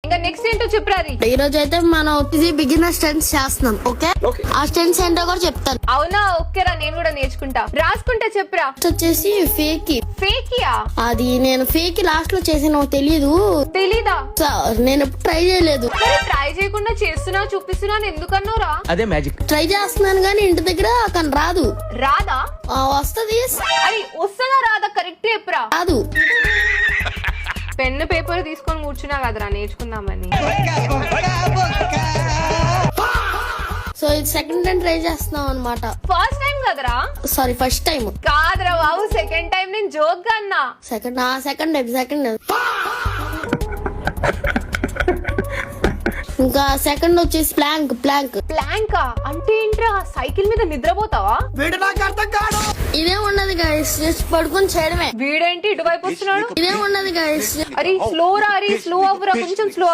ఇంకా నెక్స్ట్ ఏంటో చెప్పురాది. ఈ రోజు అయితే మనం బిగినర్ స్టెంట్స్ చేస్తున్నాం. ఓకే, ఆ స్టెంట్స్ ఏంటో కూడా చెప్తాను. అవునా, ఓకేరా, నేను కూడా నేర్చుకుంటా. రాసుకుంటా చెప్పురా. వచ్చేసి ఫేకియా? అది నేను ఫేక్ లాస్ట్ లో చేసిన తెలియదు. తెలీదా? నేను ట్రై చేయలేదు. ట్రై చేయకుండా చేస్తున్నా చూపిస్తున్నాను ఎందుకన్నారా? అదే మ్యాజిక్. ట్రై చేస్తున్నాను గానీ ఇంటి దగ్గర కానీ రాదు. రాదా? వస్తది. అది వస్తుందా రాదా కరెక్ట్ చెప్పురా. రాదు. పెన్ను పేపర్ తీసుకొని కూర్చున్నా కదరా నేర్చుకుందామని. సో ఇది సెకండ్ టైం ట్రై చేస్తున్నాం అనమాట. ఫస్ట్ టైం కదరా? సారీ, ఫస్ట్ టైం కాదురా బాబు, సెకండ్ టైం. నేను జోక్ గా అన్నా. సెకండ్ ఇంకా సెకండ్ వచ్చేసి ప్లాంకా అంటే ఏంట్రా? సైకిల్ మీద నిద్రపోతావా? ఇదే ఉన్నది గైస్, జస్ట్ పడుకొని చేయడమే. వీడేంటి ఇటువైపు వస్తున్నాడు? ఇదే ఉన్నది గైస్. అరే స్లో రా, అరే స్లో అవ్వరా, కొంచెం స్లో